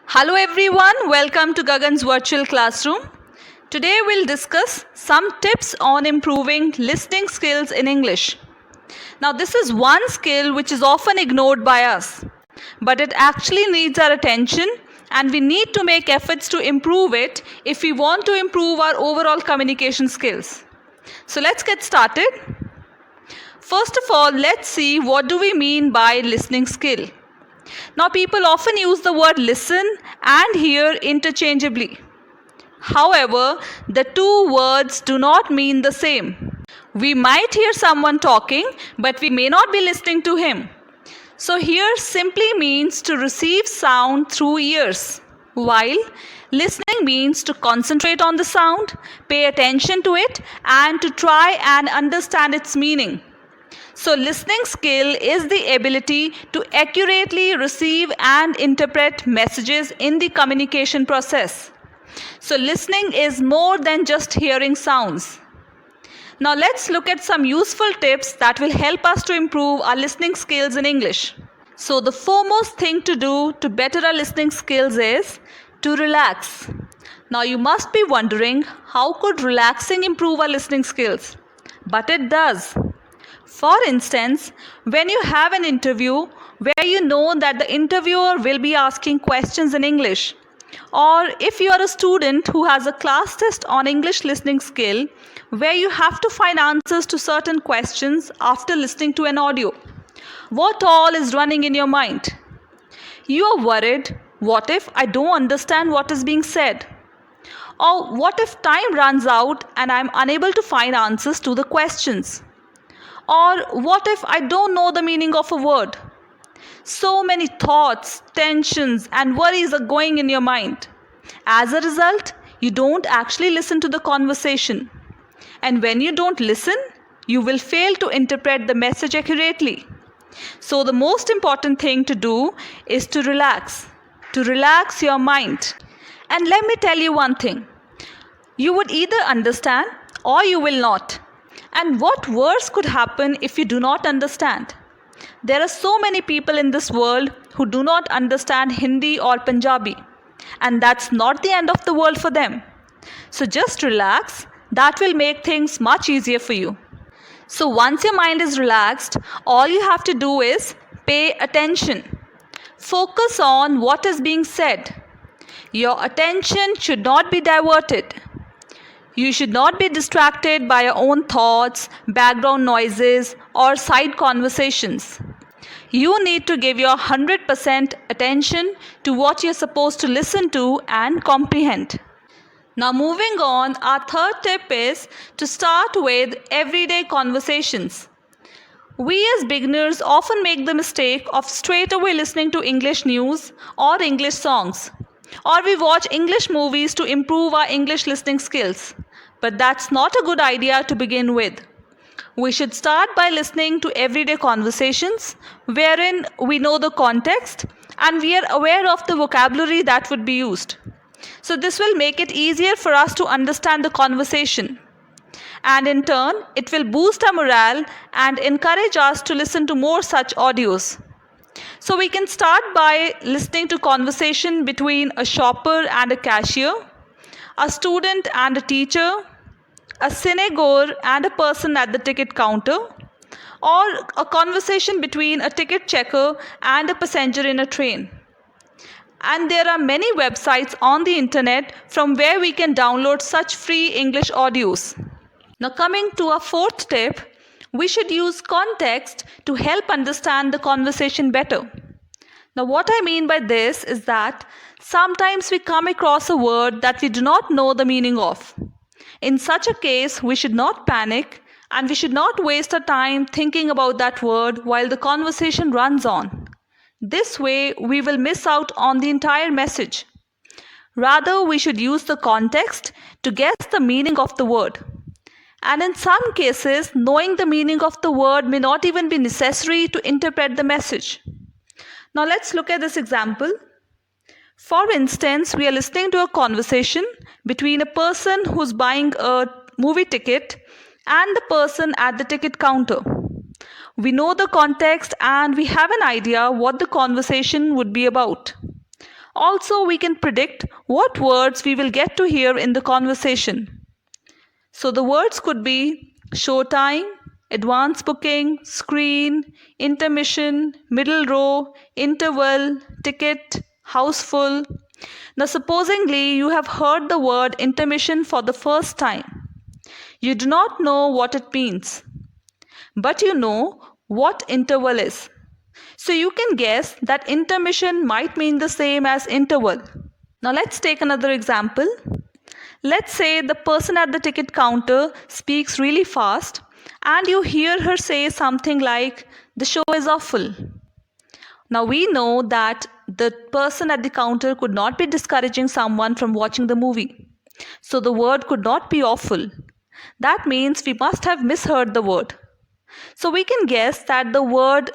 Hello everyone, welcome to Gagan's virtual classroom. Today we'll discuss some tips on improving listening skills in English. Now this is one skill which is often ignored by us, but it actually needs our attention and we need to make efforts to improve it if we want to improve our overall communication skills. So let's get started. First of all, let's see what do we mean by listening skill. Now, people often use the word listen and hear interchangeably. However, the two words do not mean the same. We might hear someone talking, but we may not be listening to him. So, hear simply means to receive sound through ears, while listening means to concentrate on the sound, pay attention to it, and to try and understand its meaning. So, listening skill is the ability to accurately receive and interpret messages in the communication process. So, listening is more than just hearing sounds. Now, let's look at some useful tips that will help us to improve our listening skills in English. So, the foremost thing to do to better our listening skills is to relax. Now, you must be wondering, how could relaxing improve our listening skills? But it does. For instance, when you have an interview where you know that the interviewer will be asking questions in English, or if you are a student who has a class test on English listening skill where you have to find answers to certain questions after listening to an audio, what all is running in your mind? You are worried, what if I don't understand what is being said? Or what if time runs out and I am unable to find answers to the questions? Or what if I don't know the meaning of a word? So many thoughts, tensions, and worries are going in your mind. As a result, you don't actually listen to the conversation. And when you don't listen, you will fail to interpret the message accurately. So, the most important thing to do is to relax your mind. And let me tell you one thing, you would either understand or you will not. And what worse could happen if you do not understand? There are so many people in this world who do not understand Hindi or Punjabi. And that's not the end of the world for them. So just relax. That will make things much easier for you. So once your mind is relaxed, all you have to do is pay attention. Focus on what is being said. Your attention should not be diverted. You should not be distracted by your own thoughts, background noises, or side conversations. You need to give your 100% attention to what you're supposed to listen to and comprehend. Now, moving on, our third tip is to start with everyday conversations. We as beginners often make the mistake of straight away listening to English news or English songs. Or we watch English movies to improve our English listening skills. But that's not a good idea to begin with. We should start by listening to everyday conversations wherein we know the context and we are aware of the vocabulary that would be used. So this will make it easier for us to understand the conversation. And in turn, it will boost our morale and encourage us to listen to more such audios. So we can start by listening to conversation between a shopper and a cashier, a student and a teacher, a cinegoer and a person at the ticket counter, or a conversation between a ticket checker and a passenger in a train. And there are many websites on the internet from where we can download such free English audios. Now coming to our fourth tip, we should use context to help understand the conversation better. Now what I mean by this is that sometimes we come across a word that we do not know the meaning of. In such a case, we should not panic and we should not waste our time thinking about that word while the conversation runs on. This way, we will miss out on the entire message. Rather, we should use the context to guess the meaning of the word. And in some cases, knowing the meaning of the word may not even be necessary to interpret the message. Now let's look at this example. For instance, we are listening to a conversation between a person who's buying a movie ticket and the person at the ticket counter. We know the context and we have an idea what the conversation would be about. Also, we can predict what words we will get to hear in the conversation. So the words could be showtime, advance booking, screen, intermission, middle row, interval, ticket, houseful. Now, supposingly you have heard the word intermission for the first time. You do not know what it means, but you know what interval is. So you can guess that intermission might mean the same as interval. Now let's take another example. Let's say the person at the ticket counter speaks really fast and you hear her say something like, "The show is awful." Now we know that the person at the counter could not be discouraging someone from watching the movie. So the word could not be awful. That means we must have misheard the word. So we can guess that the word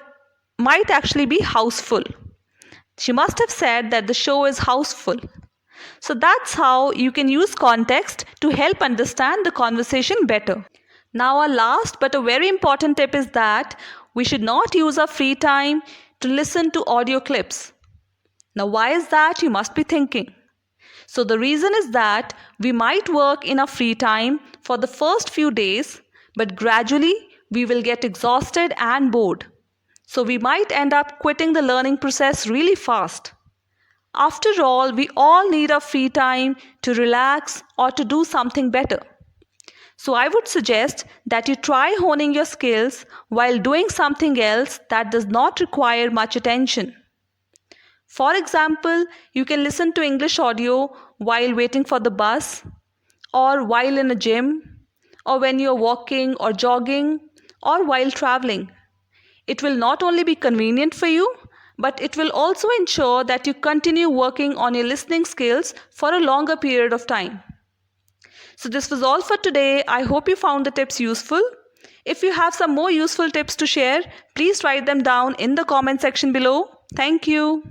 might actually be houseful. She must have said that the show is houseful. So that's how you can use context to help understand the conversation better. Now, our last but a very important tip is that we should not use our free time to listen to audio clips. Now, why is that? You must be thinking. So the reason is that we might work in our free time for the first few days, but gradually we will get exhausted and bored. So we might end up quitting the learning process really fast. After all, we all need our free time to relax or to do something better. So I would suggest that you try honing your skills while doing something else that does not require much attention. For example, you can listen to English audio while waiting for the bus, or while in a gym, or when you're walking or jogging, or while traveling. It will not only be convenient for you, but it will also ensure that you continue working on your listening skills for a longer period of time. So this was all for today. I hope you found the tips useful. If you have some more useful tips to share, please write them down in the comment section below. Thank you.